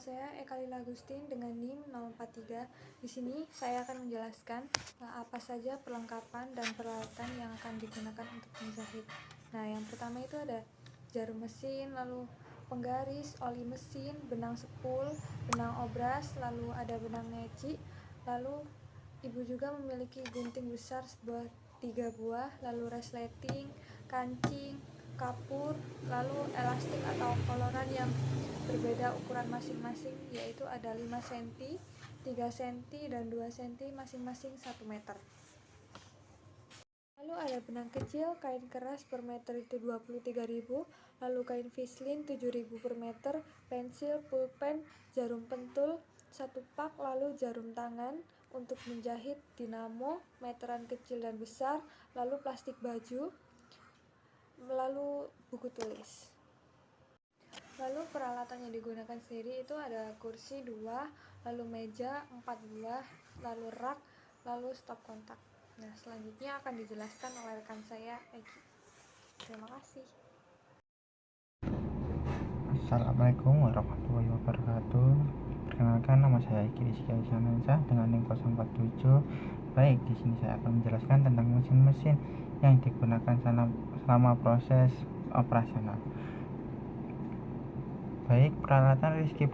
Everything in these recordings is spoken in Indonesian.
saya Eka Lila Agustin dengan NIM 043. Di sini saya akan menjelaskan apa saja perlengkapan dan peralatan yang akan digunakan untuk menjahit. Nah, yang pertama itu ada jarum mesin, lalu penggaris, oli mesin, benang sepul, benang obras, lalu ada benang neci, lalu ibu juga memiliki gunting besar 3 buah, lalu resleting, kancing, kapur, lalu elastik atau koloran yang berbeda ukuran masing-masing, yaitu ada 5 cm, 3 cm, dan 2 cm masing-masing 1 meter. Lalu ada benang kecil, kain keras per meter itu 23.000, lalu kain fislin 7.000 per meter, pensil, pulpen, jarum pentul 1 pak, lalu jarum tangan untuk menjahit, dinamo, meteran kecil dan besar, lalu plastik baju, lalu buku tulis. Lalu peralatan yang digunakan sendiri itu ada kursi 2, lalu meja 4 buah, lalu rak, lalu stop kontak. Nah, selanjutnya akan dijelaskan oleh rekan saya, Egi. Terima kasih. Assalamualaikum warahmatullahi wabarakatuh. Perkenalkan, nama saya Egi Rizky Aisyah dengan NIM 047. Baik, di sini saya akan menjelaskan tentang mesin-mesin yang digunakan selama proses operasional. Baik, peralatan Rizky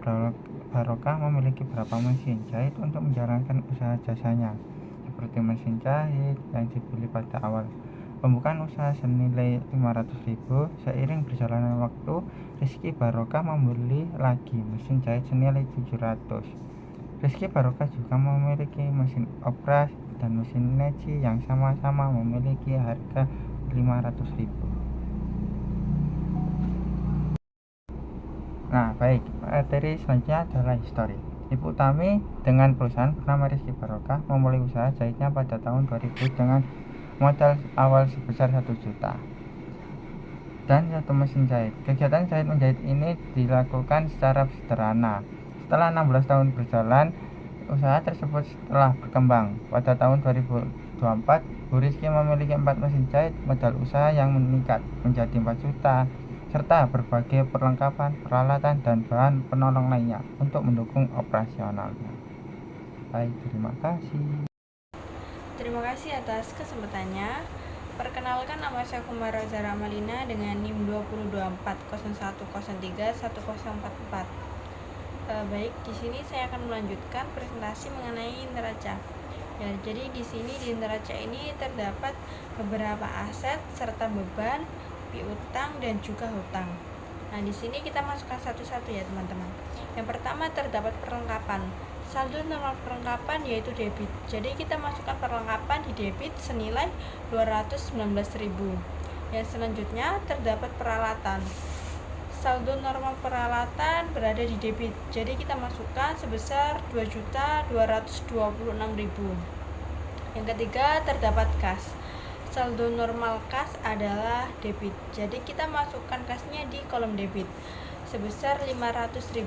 Barokah memiliki beberapa mesin jahit untuk menjalankan usaha jasanya, seperti mesin jahit yang dibeli pada awal pembukaan usaha senilai 500.000. Seiring berjalannya waktu, Rizky Barokah membeli lagi mesin jahit senilai 700. Rizky Barokah juga memiliki mesin obras dan mesin neci yang sama-sama memiliki harga 500.000. Nah, baik, materi selanjutnya adalah histori. Ibu Tami dengan perusahaan bernama Rizky Barokah memulai usaha jahitnya pada tahun 2000 dengan modal awal sebesar 1 juta dan 1 mesin jahit. Kegiatan jahit menjahit ini dilakukan secara sederhana. Setelah 16 tahun berjalan, usaha tersebut telah berkembang. Pada tahun 2024, Bu Rizky memiliki 4 mesin jahit, modal usaha yang meningkat menjadi 4 juta, serta berbagai perlengkapan, peralatan, dan bahan penolong lainnya untuk mendukung operasionalnya. Baik, terima kasih. Terima kasih atas kesempatannya. Perkenalkan, nama saya Kumara Zara Malina dengan NIM 202401031044. Baik, di sini saya akan melanjutkan presentasi mengenai neraca. Ya, jadi di sini di neraca ini terdapat beberapa aset serta beban, piutang, dan juga hutang. Nah, di sini kita masukkan satu-satu ya, teman-teman. Yang pertama terdapat perlengkapan. Saldo normal perlengkapan yaitu debit. Jadi kita masukkan perlengkapan di debit senilai 219.000. Yang selanjutnya terdapat peralatan. Saldo normal peralatan berada di debit. Jadi kita masukkan sebesar 2.226.000. Yang ketiga terdapat kas. Saldo normal kas adalah debit. Jadi kita masukkan kasnya di kolom debit sebesar 500.000.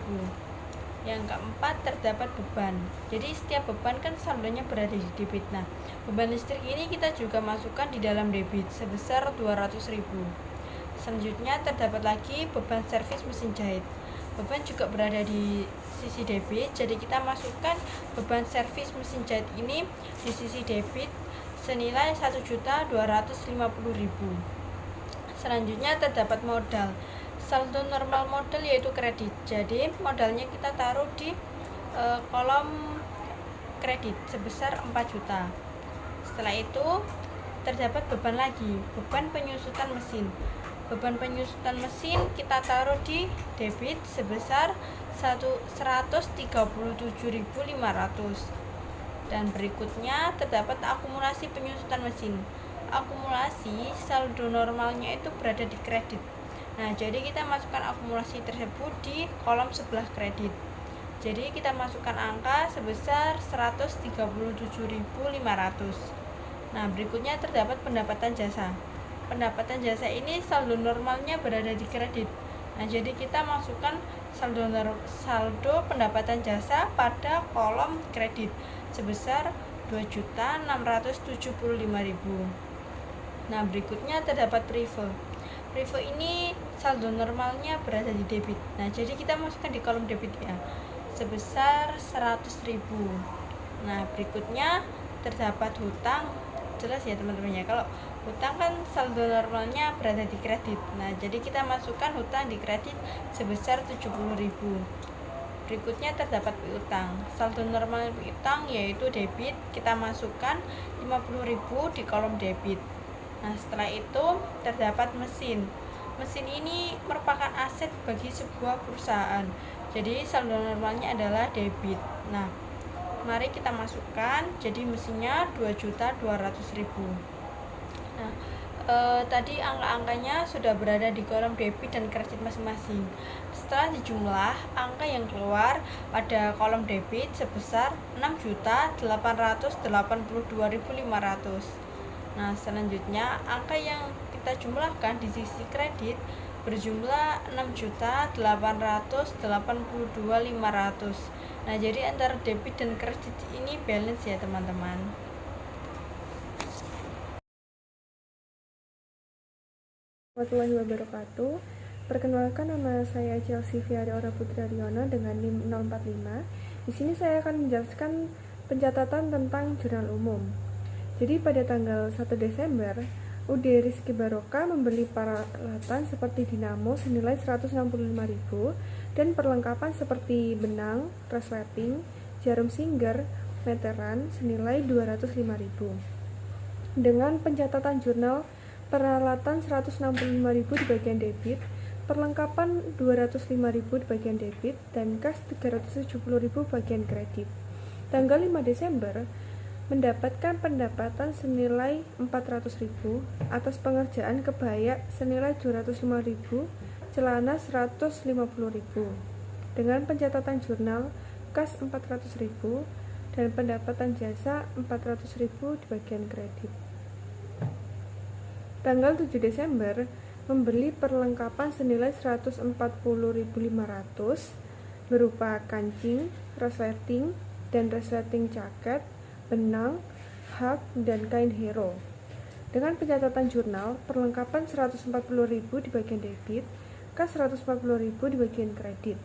Yang keempat terdapat beban. Jadi setiap beban kan saldonya berada di debit. Nah, beban listrik ini kita juga masukkan di dalam debit sebesar 200.000. Selanjutnya terdapat lagi beban servis mesin jahit. Beban juga berada di sisi debit. Jadi kita masukkan beban servis mesin jahit ini di sisi debit senilai 1.250.000. Selanjutnya terdapat modal. Saldo normal modal yaitu kredit. Jadi modalnya kita taruh di kolom kredit sebesar 4 juta. Setelah itu terdapat beban lagi, beban penyusutan mesin. Beban penyusutan mesin kita taruh di debit sebesar 137.500. Dan berikutnya terdapat akumulasi penyusutan mesin. Akumulasi saldo normalnya itu berada di kredit. Nah, jadi kita masukkan akumulasi tersebut di kolom sebelah kredit. Jadi kita masukkan angka sebesar 137.500. Nah, berikutnya terdapat pendapatan jasa. Pendapatan jasa ini saldo normalnya berada di kredit. Nah, jadi kita masukkan saldo pendapatan jasa pada kolom kredit sebesar 2.675.000. Nah, berikutnya terdapat prive. Privo ini saldo normalnya berada di debit. Nah, jadi kita masukkan di kolom debit ya, sebesar 100.000. Nah, berikutnya terdapat hutang. Jelas ya teman-teman ya, kalau hutang kan saldo normalnya berada di kredit. Nah, jadi kita masukkan hutang di kredit sebesar 70.000. Berikutnya terdapat piutang. Saldo normal piutang yaitu debit, kita masukkan 50.000 di kolom debit. Nah, setelah itu terdapat mesin. Mesin ini merupakan aset bagi sebuah perusahaan. Jadi saldo normalnya adalah debit. Nah, mari kita masukkan. Jadi mesinnya 2.200.000. Nah, tadi angka-angkanya sudah berada di kolom debit dan kredit masing-masing. Setelah dijumlah, angka yang keluar pada kolom debit sebesar 6.882.500. Nah, selanjutnya angka yang kita jumlahkan di sisi kredit berjumlah 6.882.500. Nah, jadi antara debit dan kredit ini balance ya teman-teman. Warahmatullahi wabarakatuh. Perkenalkan, nama saya Chelsea Fiari Ora Putri Aryono dengan NIM 045. Di sini saya akan menjelaskan pencatatan tentang jurnal umum. Jadi pada tanggal 1 Desember, UD Rizky Barokah membeli peralatan seperti dinamo senilai 165.000 dan perlengkapan seperti benang, resleting, jarum singer, meteran senilai 205.000. Dengan pencatatan jurnal peralatan 165.000 di bagian debit, perlengkapan 205.000 di bagian debit, dan kas 370.000 bagian kredit. Tanggal 5 Desember mendapatkan pendapatan senilai 400.000 atas pengerjaan kebaya senilai 205.000, celana 150.000. Dengan pencatatan jurnal kas 400.000 dan pendapatan jasa 400.000 di bagian kredit. Tanggal 7 Desember membeli perlengkapan senilai 140.500 berupa kancing, resleting, dan resleting jaket, benang, hak, dan kain hero. Dengan pencatatan jurnal, perlengkapan 140.000 di bagian debit, kas 140.000 di bagian kredit.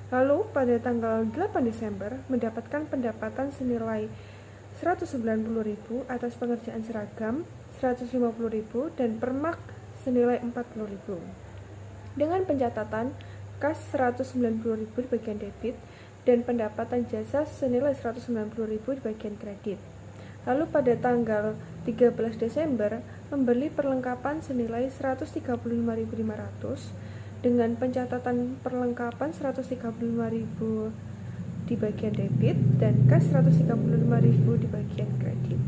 Lalu pada tanggal 8 Desember mendapatkan pendapatan senilai 190.000 atas pengerjaan seragam, 150.000 dan permak senilai 40.000. Dengan pencatatan kas 190.000 di bagian debit dan pendapatan jasa senilai 190.000 di bagian kredit. Lalu pada tanggal 13 Desember membeli perlengkapan senilai 135.500 dengan pencatatan perlengkapan 135.000 di bagian debit dan kas 135.000 di bagian kredit.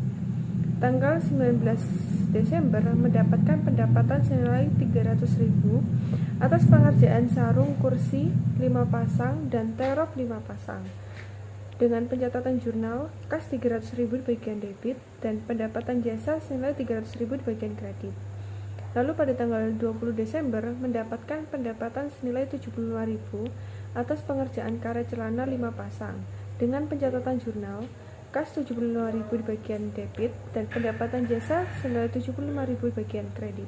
Tanggal 19 Desember mendapatkan pendapatan senilai 300.000 atas pengerjaan sarung kursi 5 pasang dan terop 5 pasang. Dengan pencatatan jurnal, kas 300.000 di bagian debit dan pendapatan jasa senilai 300.000 di bagian kredit. Lalu pada tanggal 20 Desember mendapatkan pendapatan senilai 75.000 atas pengerjaan karet celana 5 pasang. Dengan pencatatan jurnal, kas 75.000 di bagian debit dan pendapatan jasa senilai 75.000 di bagian kredit.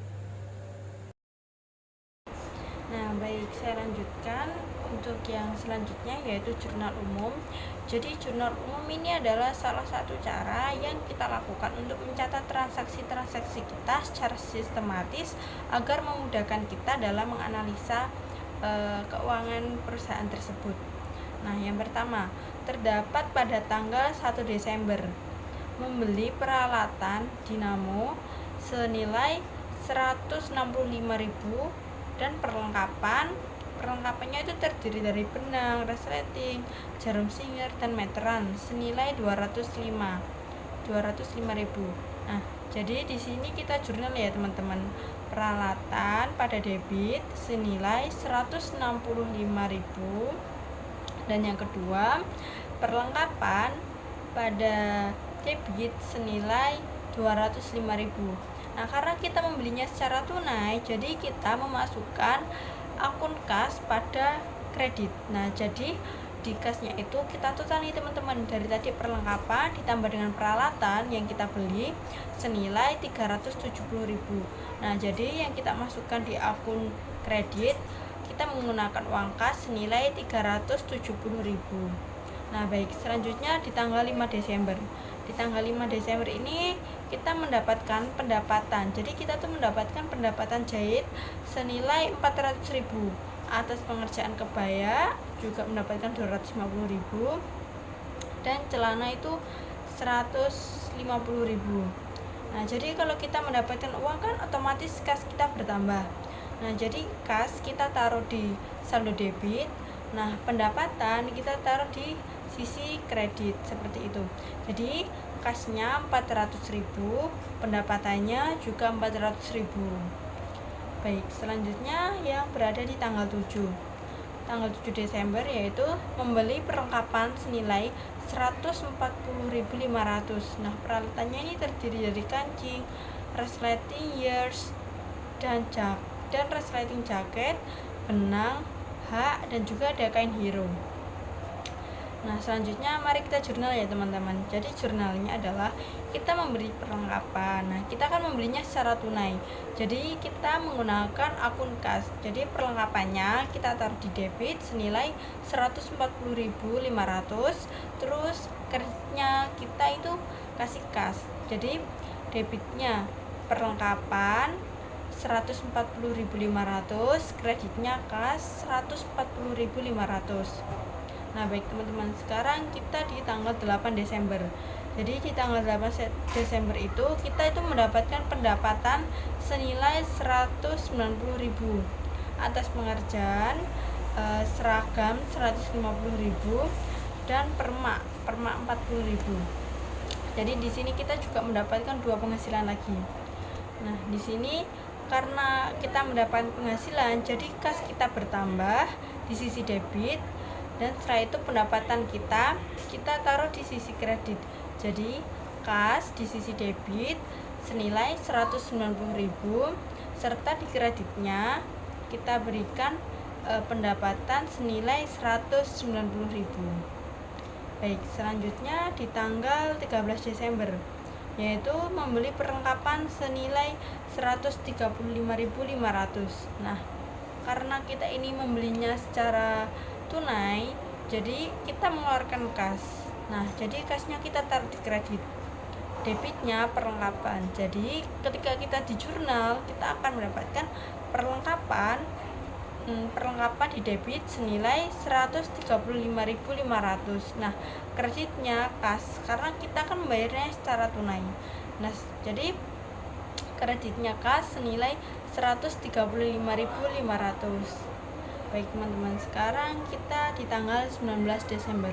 Nah, baik, saya lanjutkan untuk yang selanjutnya yaitu jurnal umum. Jadi jurnal umum ini adalah salah satu cara yang kita lakukan untuk mencatat transaksi-transaksi kita secara sistematis agar memudahkan kita dalam menganalisa keuangan perusahaan tersebut. Nah, yang pertama, terdapat pada tanggal 1 Desember membeli peralatan dinamo senilai 165.000 dan perlengkapannya itu terdiri dari benang, resleting, jarum singer, dan meteran senilai 205.000. Nah, jadi di sini kita jurnal ya teman-teman. Peralatan pada debit senilai 165.000 dan yang kedua, perlengkapan pada debit senilai 205.000. Nah, karena kita membelinya secara tunai, jadi kita memasukkan akun kas pada kredit. Nah, jadi di kasnya itu kita total nih teman-teman, dari tadi perlengkapan ditambah dengan peralatan yang kita beli senilai 370.000. Nah, jadi yang kita masukkan di akun kredit kita menggunakan uang kas senilai 370.000. Nah, baik, selanjutnya di tanggal 5 Desember. Di tanggal 5 Desember ini kita mendapatkan pendapatan. Jadi kita tuh mendapatkan pendapatan jahit senilai 400.000. Atas pengerjaan kebaya juga mendapatkan 250.000 dan celana itu 150.000. Nah, jadi kalau kita mendapatkan uang kan otomatis kas kita bertambah. Nah, jadi kas kita taruh di saldo debit. Nah, pendapatan kita taruh di sisi kredit seperti itu. Jadi kasnya 400.000, pendapatannya juga 400.000. Baik, selanjutnya yang berada di tanggal 7 Desember, yaitu membeli perlengkapan senilai 140.500. Nah, peralatannya ini terdiri dari kancing, resleting ears, dan resleting jaket, benang, hak, dan juga ada kain hero. Nah, selanjutnya mari kita jurnal ya teman-teman. Jadi jurnalnya adalah kita memberi perlengkapan. Nah, kita akan membelinya secara tunai. Jadi kita menggunakan akun kas. Jadi perlengkapannya kita taruh di debit senilai 140.500. Terus kreditnya kita itu kasih kas. Jadi debitnya perlengkapan 140.500, kreditnya kas 140.500. Nah, baik teman-teman, sekarang kita di tanggal 8 Desember. Jadi di tanggal 8 Desember itu kita itu mendapatkan pendapatan senilai 190.000 atas pengerjaan seragam 150.000 dan permak 40.000. Jadi di sini kita juga mendapatkan dua penghasilan lagi. Nah, di sini karena kita mendapatkan penghasilan, jadi kas kita bertambah di sisi debit. Dan setelah itu pendapatan kita taruh di sisi kredit. Jadi kas di sisi debit senilai 190.000 serta di kreditnya kita berikan pendapatan senilai 190.000. Baik, selanjutnya di tanggal 13 Desember, yaitu membeli perlengkapan senilai 135.500. Nah, karena kita ini membelinya secara tunai, jadi kita mengeluarkan kas. Nah, jadi kasnya kita taruh di kredit, debitnya perlengkapan. Jadi ketika kita di jurnal, kita akan mendapatkan perlengkapan di debit senilai 135.500. Nah, kreditnya kas karena kita akan membayarnya secara tunai. Nah, jadi kreditnya kas senilai 135.500. Baik teman-teman, sekarang kita di tanggal 19 Desember.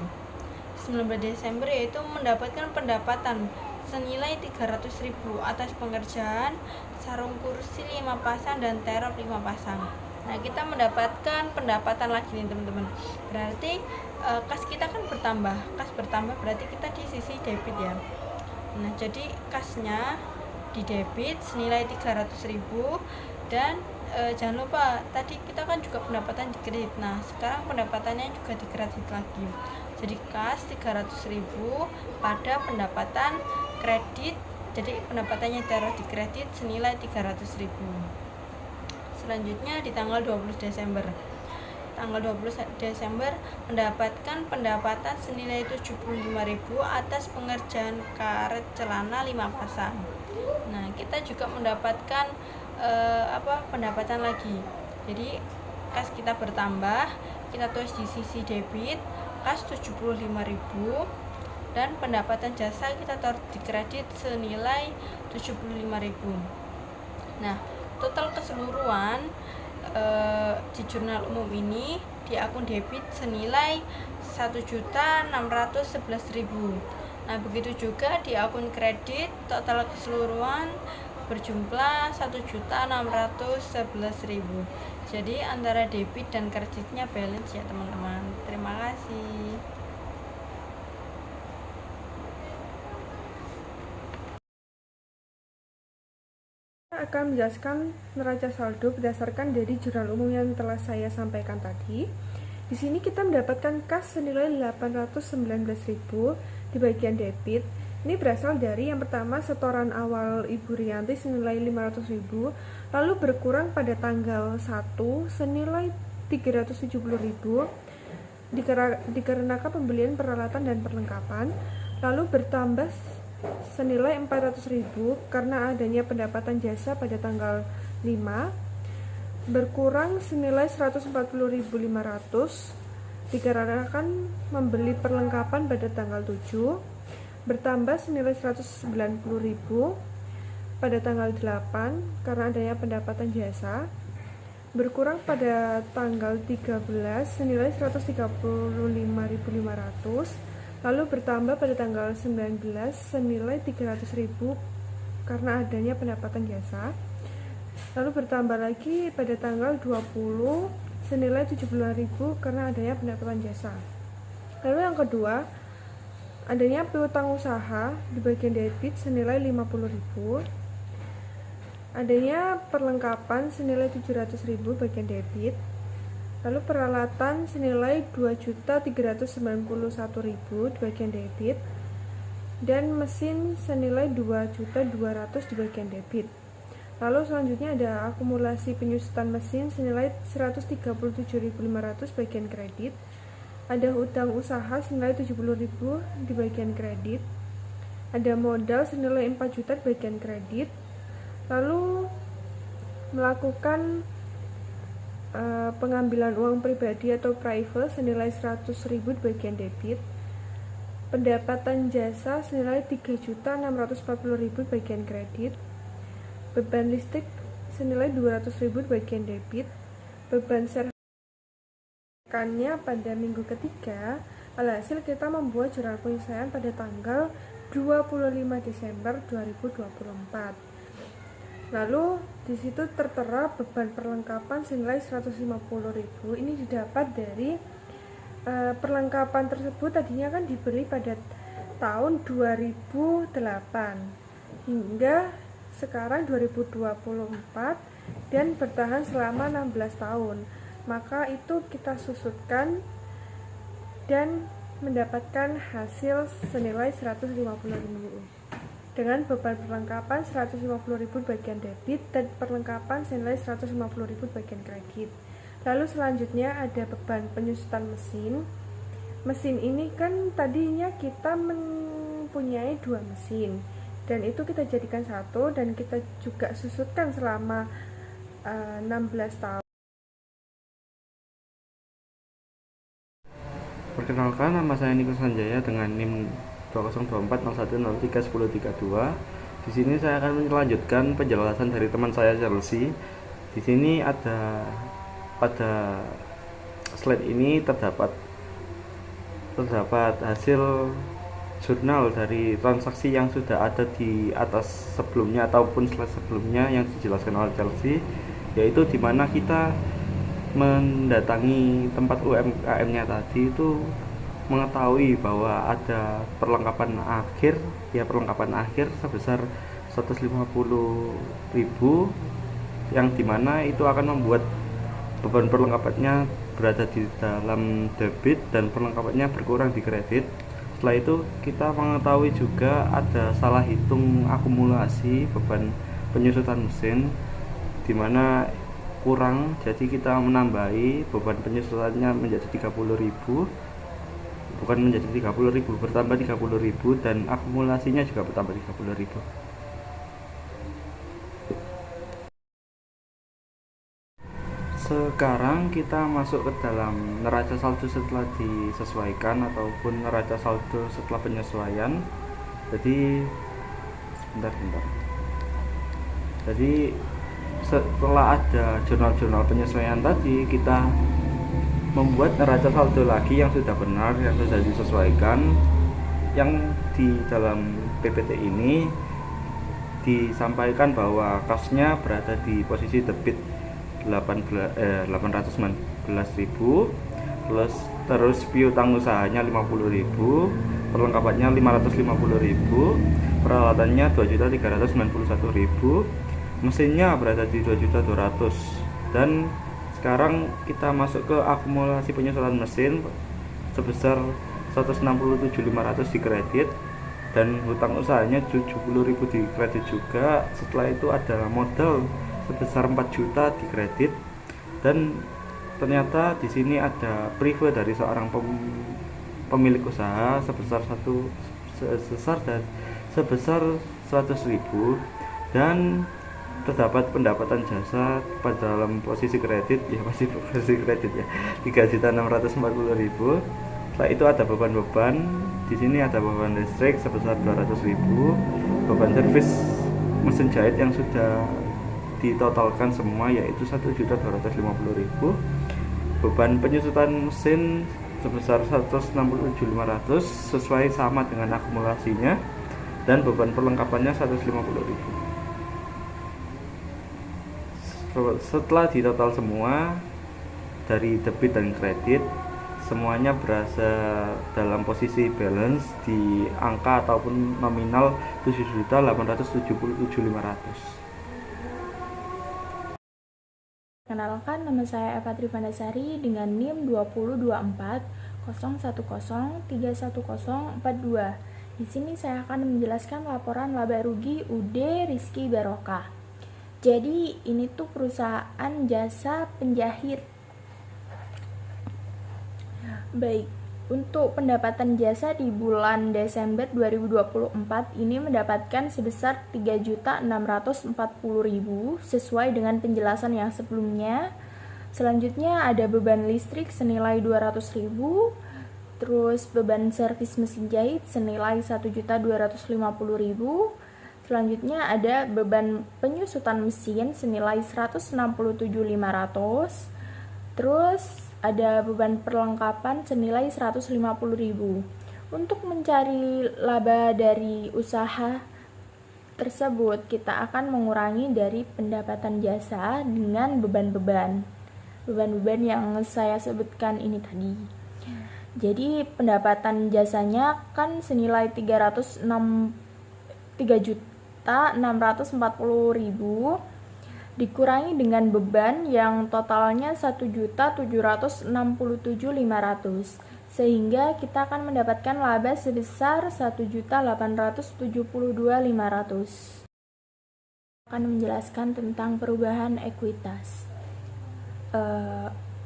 19 Desember yaitu mendapatkan pendapatan senilai 300.000 atas pengerjaan sarung kursi 5 pasang dan terop 5 pasang. Nah, kita mendapatkan pendapatan lagi nih teman-teman. Berarti kas kita kan bertambah. Kas bertambah berarti kita di sisi debit ya. Nah, jadi kasnya di debit senilai 300.000 dan jangan lupa tadi kita kan juga pendapatan di kredit. Nah, sekarang pendapatannya juga di kredit lagi. Jadi kas 300.000 pada pendapatan kredit. Jadi pendapatannya taruh di kredit senilai 300.000. Selanjutnya di tanggal 20 Desember. Tanggal 20 Desember mendapatkan pendapatan senilai 75.000 atas pengerjaan karet celana 5 pasang. Nah, kita juga mendapatkan pendapatan lagi. Jadi kas kita bertambah, kita tulis di sisi debit kas 75.000 dan pendapatan jasa kita taruh di kredit senilai 75.000. Nah, total keseluruhan di jurnal umum ini di akun debit senilai 1.611.000. Nah, begitu juga di akun kredit total keseluruhan berjumlah 1.611.000. Jadi antara debit dan kreditnya balance ya teman-teman. Terima kasih. Saya akan menjelaskan neraca saldo berdasarkan dari jurnal umum yang telah saya sampaikan tadi. Di sini kita mendapatkan kas senilai 819.000 di bagian debit. Ini berasal dari yang pertama setoran awal Ibu Rianti senilai 500.000, lalu berkurang pada tanggal 1 senilai 370.000 dikarenakan pembelian peralatan dan perlengkapan, lalu bertambah senilai 400.000 karena adanya pendapatan jasa pada tanggal 5, berkurang senilai 140.500 dikarenakan membeli perlengkapan pada tanggal 7, bertambah senilai 190.000 pada tanggal 8 karena adanya pendapatan jasa, berkurang pada tanggal 13 senilai 135.500, lalu bertambah pada tanggal 19 senilai 300.000 karena adanya pendapatan jasa, lalu bertambah lagi pada tanggal 20 senilai 75.000 karena adanya pendapatan jasa. Lalu yang kedua, adanya piutang usaha di bagian debit senilai 50.000, adanya perlengkapan senilai 700.000 bagian debit, lalu peralatan senilai 2.391.000 di bagian debit, dan mesin senilai 2.200.000 di bagian debit. Lalu selanjutnya ada akumulasi penyusutan mesin senilai 137.500 bagian kredit, ada hutang usaha senilai 70.000 di bagian kredit, ada modal senilai 4 juta di bagian kredit, lalu melakukan pengambilan uang pribadi atau private senilai 100.000 di bagian debit, pendapatan jasa senilai 3.640.000 di bagian kredit, beban listrik senilai 200.000 di bagian debit, beban pada minggu ketiga. Alhasil kita membuat jurnal penyelesaian pada tanggal 25 Desember 2024. Lalu di situ tertera beban perlengkapan senilai 150.000. Ini didapat dari perlengkapan tersebut tadinya kan dibeli pada tahun 2008 hingga sekarang 2024 dan bertahan selama 16 tahun. Maka itu kita susutkan dan mendapatkan hasil senilai 150.000 dengan beban perlengkapan 150.000 bagian debit dan perlengkapan senilai 150.000 bagian kredit. Lalu selanjutnya ada beban penyusutan mesin. Mesin ini kan tadinya kita mempunyai 2 mesin dan itu kita jadikan satu dan kita juga susutkan selama 16 tahun. Perkenalkan, nama saya Niko Sanjaya dengan NIM 202401031032. Di sini saya akan melanjutkan penjelasan dari teman saya Chelsea. Di sini ada pada slide ini terdapat hasil jurnal dari transaksi yang sudah ada di atas sebelumnya ataupun slide sebelumnya yang dijelaskan oleh Chelsea, yaitu di mana kita mendatangi tempat UMKM-nya tadi itu mengetahui bahwa ada perlengkapan akhir sebesar 150.000 yang dimana itu akan membuat beban perlengkapannya berada di dalam debit dan perlengkapannya berkurang di kredit. Setelah itu kita mengetahui juga ada salah hitung akumulasi beban penyusutan mesin dimana kurang, jadi kita menambahi beban penyusutannya menjadi 30.000, bukan menjadi 30.000, bertambah 30.000 dan akumulasinya juga bertambah 30.000. Sekarang kita masuk ke dalam neraca saldo setelah disesuaikan ataupun neraca saldo setelah penyesuaian. Jadi sebentar. Jadi setelah ada jurnal-jurnal penyesuaian tadi, kita membuat neraca saldo lagi yang sudah benar, yang sudah disesuaikan. Yang di dalam PPT ini disampaikan bahwa kasnya berada di posisi debit 819.000, terus piutang usahanya 50.000, perlengkapannya 550.000, peralatannya 2.391.000, mesinnya berada di 2.200.000 dan Sekarang kita masuk ke akumulasi penyusutan mesin sebesar 167.500 di kredit dan hutang usahanya 70.000 di kredit juga. Setelah itu ada modal sebesar 4 juta di kredit, dan ternyata di sini ada prive dari seorang pemilik usaha sebesar 100.000, dan terdapat pendapatan jasa pada dalam posisi kredit ya, masih posisi kredit ya, 3.640.000. Setelah itu ada beban-beban. Di sini ada beban listrik sebesar 200.000, beban servis mesin jahit yang sudah ditotalkan semua yaitu 1.250.000, beban penyusutan mesin sebesar 167.500 sesuai sama dengan akumulasinya, dan beban perlengkapannya 150.000. Setelah ditotal semua dari debit dan kredit, semuanya berasa dalam posisi balance di angka ataupun nominal 7.877.500. Kenalkan, nama saya Eva Trivandasari dengan NIM 202401031031042. Di sini saya akan menjelaskan laporan laba rugi UD Rizky Barokah. Jadi ini tuh perusahaan jasa penjahit. Baik, untuk pendapatan jasa di bulan Desember 2024 ini mendapatkan sebesar 3.640.000 sesuai dengan penjelasan yang sebelumnya. Selanjutnya ada beban listrik senilai 200.000, terus beban servis mesin jahit senilai 1.250.000. Selanjutnya ada beban penyusutan mesin senilai 167.500. Terus ada beban perlengkapan senilai 150.000. Untuk mencari laba dari usaha tersebut, kita akan mengurangi dari pendapatan jasa dengan beban-beban yang saya sebutkan ini tadi. Jadi pendapatan jasanya kan senilai 3.640.000 dikurangi dengan beban yang totalnya 1.767.500, sehingga kita akan mendapatkan laba sebesar 1.872.500. Akan menjelaskan tentang perubahan ekuitas.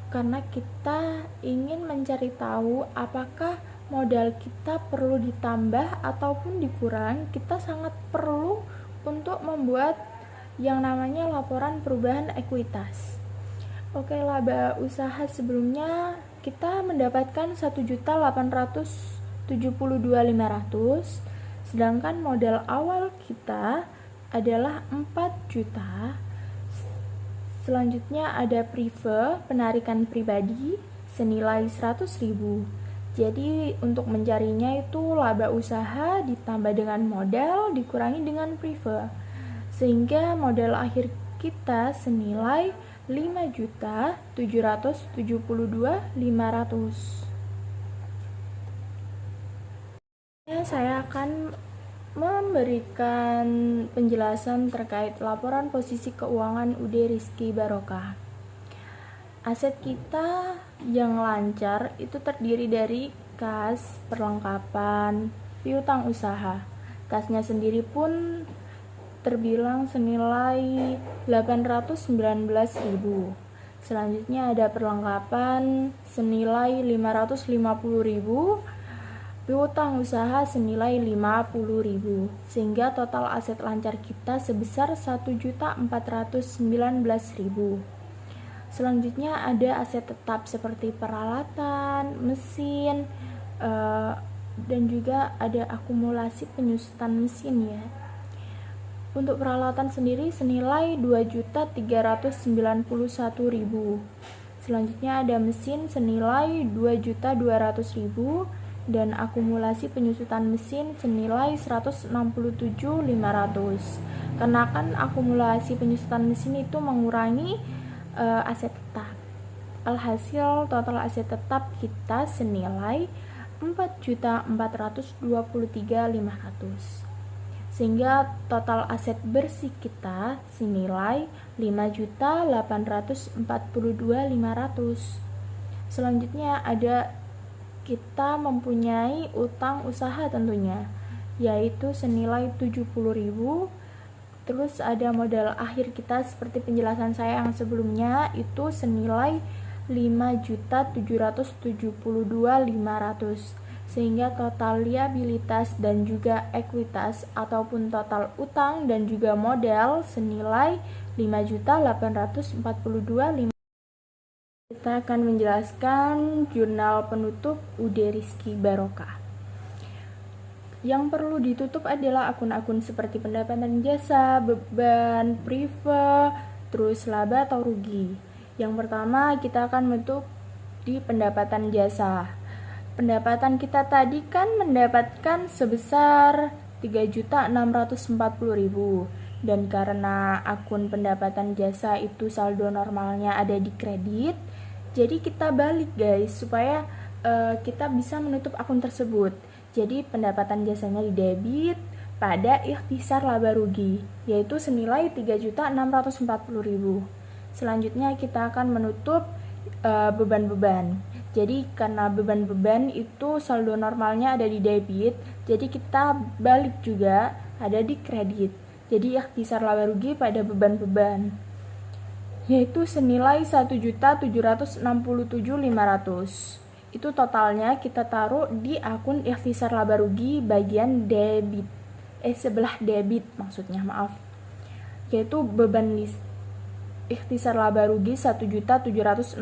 Karena kita ingin mencari tahu apakah modal kita perlu ditambah ataupun dikurang, kita sangat perlu untuk membuat yang namanya laporan perubahan ekuitas. Oke, laba usaha sebelumnya kita mendapatkan 1.872.500, sedangkan modal awal kita adalah 4 juta. Selanjutnya ada prive, penarikan pribadi senilai 100.000. Jadi untuk mencarinya itu laba usaha ditambah dengan modal dikurangi dengan prive, sehingga modal akhir kita senilai 5.772.500. Saya akan memberikan penjelasan terkait laporan posisi keuangan UD Rizky Barokah. Aset kita yang lancar itu terdiri dari kas, perlengkapan, piutang usaha. Kasnya sendiri pun terbilang senilai 819.000. Selanjutnya ada perlengkapan senilai 550.000, piutang usaha senilai 50.000, sehingga total aset lancar kita sebesar 1.419.000. Selanjutnya ada aset tetap seperti peralatan, mesin, dan juga ada akumulasi penyusutan mesin ya. Untuk peralatan sendiri senilai 2.391.000. Selanjutnya ada mesin senilai 2.200.000 dan akumulasi penyusutan mesin senilai 167.500. Karena kan akumulasi penyusutan mesin itu mengurangi aset tetap. Alhasil total aset tetap kita senilai 4.423.500. sehingga total aset bersih kita senilai 5.842.500. Selanjutnya ada kita mempunyai utang usaha tentunya, yaitu senilai 70.000. Terus ada modal akhir kita seperti penjelasan saya yang sebelumnya, itu senilai 5.772.500, sehingga total liabilitas dan juga ekuitas ataupun total utang dan juga modal senilai 5.842.500. Kita akan menjelaskan jurnal penutup UD Rizky Barokah. Yang perlu ditutup adalah akun-akun seperti pendapatan jasa, beban, prive, terus laba atau rugi. Yang pertama kita akan menutup di pendapatan jasa. Pendapatan kita tadi kan mendapatkan sebesar 3.640.000, dan karena akun pendapatan jasa itu saldo normalnya ada di kredit, jadi kita balik guys supaya kita bisa menutup akun tersebut. Jadi pendapatan jasanya di debit pada ikhtisar laba rugi, yaitu senilai 3.640.000. Selanjutnya kita akan menutup beban-beban. Jadi karena beban-beban itu saldo normalnya ada di debit, jadi kita balik juga ada di kredit. Jadi ikhtisar laba rugi pada beban-beban, yaitu senilai 1.767.500. Itu totalnya kita taruh di akun ikhtisar laba rugi bagian debit, sebelah debit maksudnya, maaf. Yaitu beban ikhtisar laba rugi 1.767.500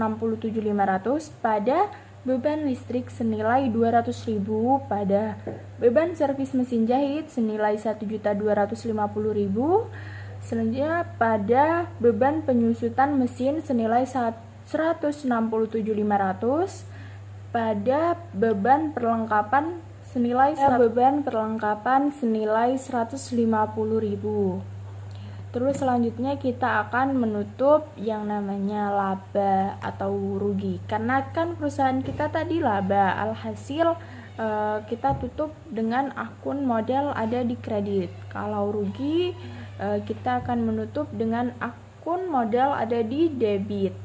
pada beban listrik senilai 200.000, pada beban servis mesin jahit senilai 1.250.000. Selanjutnya pada beban penyusutan mesin senilai 167.500, pada beban perlengkapan senilai 150.000. Terus selanjutnya kita akan menutup yang namanya laba atau rugi. Karena kan perusahaan kita tadi laba, alhasil kita tutup dengan akun modal ada di kredit. Kalau rugi kita akan menutup dengan akun modal ada di debit.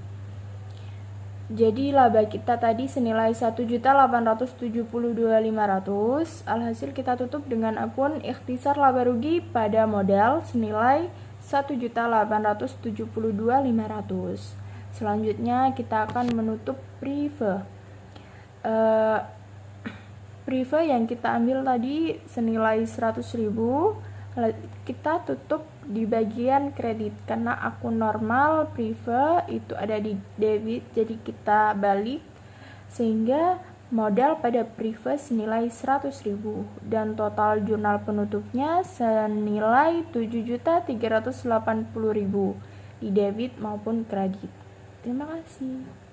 Jadi laba kita tadi senilai 1.872.500, alhasil kita tutup dengan akun ikhtisar laba rugi pada modal senilai 1.872.500. Selanjutnya kita akan menutup prive. Prive yang kita ambil tadi senilai 100.000, kita tutup di bagian kredit karena akun normal prive itu ada di debit, jadi kita balik sehingga modal pada prive senilai 100.000 dan total jurnal penutupnya senilai 7.380.000 di debit maupun kredit. Terima kasih.